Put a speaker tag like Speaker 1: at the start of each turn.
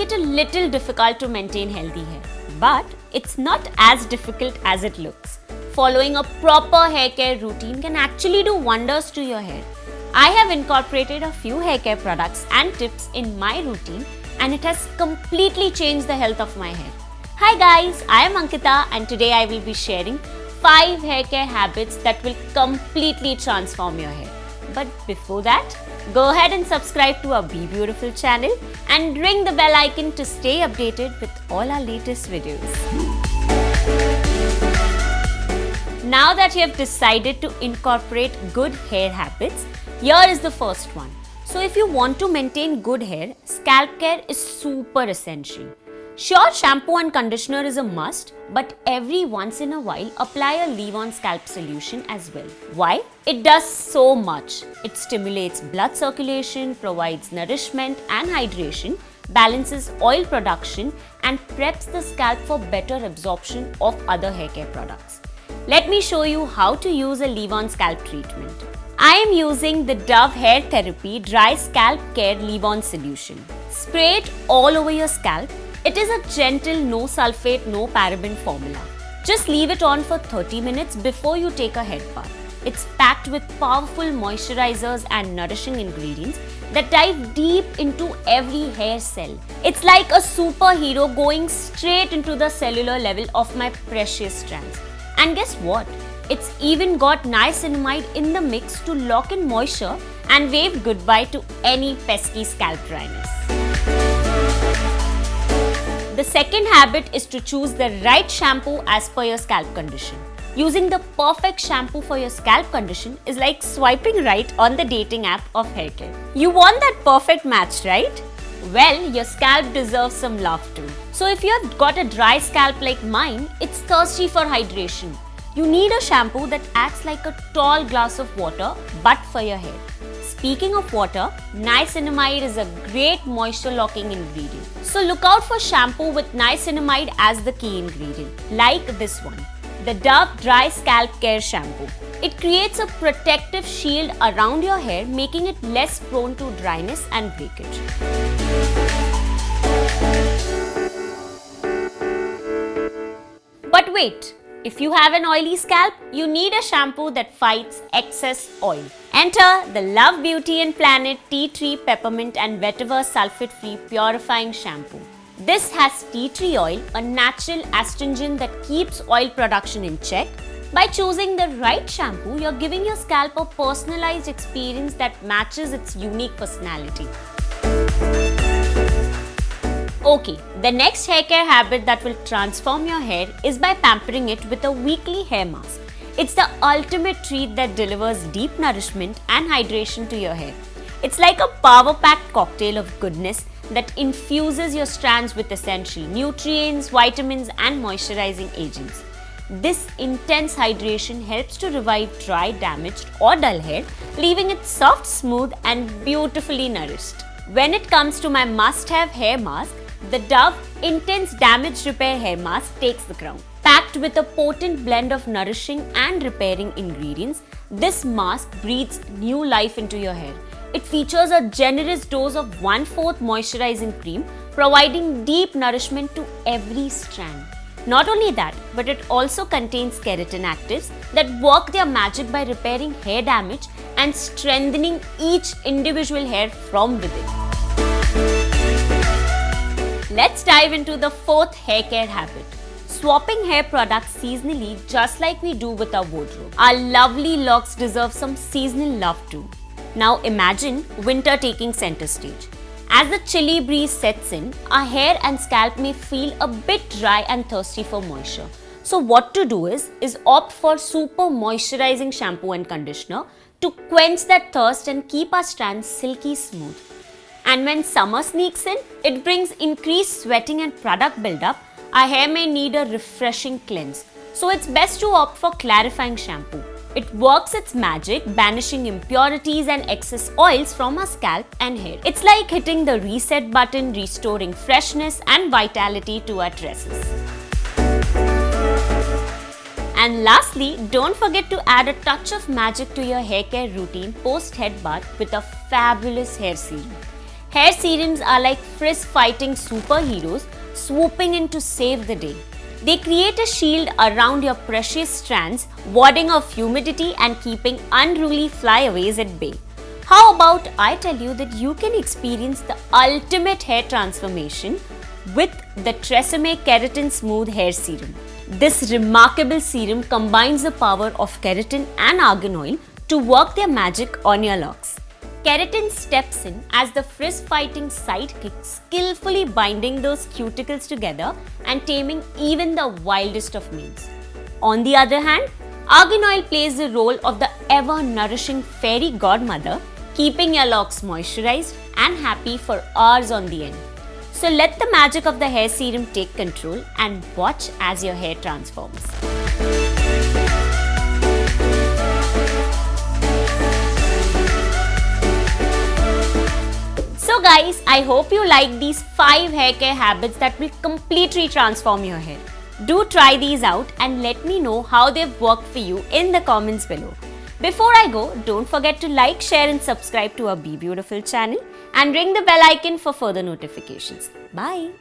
Speaker 1: it a little difficult to maintain healthy hair. But it's not as difficult as it looks. Following a proper hair care routine can actually do wonders to your hair. I have incorporated a few hair care products and tips in my routine, and it has completely changed the health of my hair. Hi guys, I am Ankita, and today I will be sharing 5 hair care habits that will completely transform your hair. But before that, go ahead and subscribe to our Be Beautiful channel and ring the bell icon to stay updated with all our latest videos. Now that you have decided to incorporate good hair habits, here is the first one. So if you want to maintain good hair, scalp care is super essential. Sure, shampoo and conditioner is a must, but every once in a while apply a leave-on scalp solution as well. Why? It does so much. It stimulates blood circulation, provides nourishment and hydration, balances oil production, and preps the scalp for better absorption of other hair care products. Let me show you how to use a leave-on scalp treatment. I am using the Dove Hair Therapy Dry Scalp Care Leave-On Solution. Spray it all over your scalp. It is a gentle, no sulfate, no paraben formula. Just leave it on for 30 minutes before you take a head bath. It's packed with powerful moisturizers and nourishing ingredients that dive deep into every hair cell. It's like a superhero going straight into the cellular level of my precious strands. And guess what? It's even got niacinamide in the mix to lock in moisture and wave goodbye to any pesky scalp dryness. The second habit is to choose the right shampoo as per your scalp condition. Using the perfect shampoo for your scalp condition is like swiping right on the dating app of hair care. You want that perfect match, right? Well, your scalp deserves some love too. So if you have got a dry scalp like mine, it's thirsty for hydration. You need a shampoo that acts like a tall glass of water but for your hair. Speaking of water, niacinamide is a great moisture locking ingredient. So look out for shampoo with niacinamide as the key ingredient, like this one, the Dove Dry Scalp Care Shampoo. It creates a protective shield around your hair, making it less prone to dryness and breakage. But wait! If you have an oily scalp, you need a shampoo that fights excess oil. Enter the Love Beauty and Planet Tea Tree Peppermint and Vetiver Sulfate-Free Purifying Shampoo. This has tea tree oil, a natural astringent that keeps oil production in check. By choosing the right shampoo, you're giving your scalp a personalized experience that matches its unique personality. Okay, the next hair care habit that will transform your hair is by pampering it with a weekly hair mask. It's the ultimate treat that delivers deep nourishment and hydration to your hair. It's like a power-packed cocktail of goodness that infuses your strands with essential nutrients, vitamins, and moisturizing agents. This intense hydration helps to revive dry, damaged, or dull hair, leaving it soft, smooth, and beautifully nourished. When it comes to my must-have hair mask, the Dove Intense Damage Repair Hair Mask takes the crown. Packed with a potent blend of nourishing and repairing ingredients, this mask breathes new life into your hair. It features a generous dose of 1/4 moisturizing cream, providing deep nourishment to every strand. Not only that, but it also contains keratin actives that work their magic by repairing hair damage and strengthening each individual hair from within. Let's dive into the fourth hair care habit. Swapping hair products seasonally just like we do with our wardrobe. Our lovely locks deserve some seasonal love too. Now imagine winter taking center stage. As the chilly breeze sets in, our hair and scalp may feel a bit dry and thirsty for moisture. So what to do is opt for super moisturizing shampoo and conditioner to quench that thirst and keep our strands silky smooth. And when summer sneaks in, it brings increased sweating and product buildup. Our hair may need a refreshing cleanse. So it's best to opt for clarifying shampoo. It works its magic, banishing impurities and excess oils from our scalp and hair. It's like hitting the reset button, restoring freshness and vitality to our tresses. And lastly, don't forget to add a touch of magic to your hair care routine post head bath with a fabulous hair serum. Hair serums are like frizz-fighting superheroes swooping in to save the day. They create a shield around your precious strands, warding off humidity and keeping unruly flyaways at bay. How about I tell you that you can experience the ultimate hair transformation with the Tresemme Keratin Smooth Hair Serum. This remarkable serum combines the power of keratin and argan oil to work their magic on your locks. Keratin steps in as the frizz-fighting sidekick, skillfully binding those cuticles together and taming even the wildest of males. On the other hand, argan oil plays the role of the ever-nourishing fairy godmother, keeping your locks moisturized and happy for hours on the end. So let the magic of the hair serum take control and watch as your hair transforms. So guys, I hope you like these 5 hair care habits that will completely transform your hair. Do try these out and let me know how they've worked for you in the comments below. Before I go, don't forget to like, share and subscribe to our Be Beautiful channel and ring the bell icon for further notifications. Bye!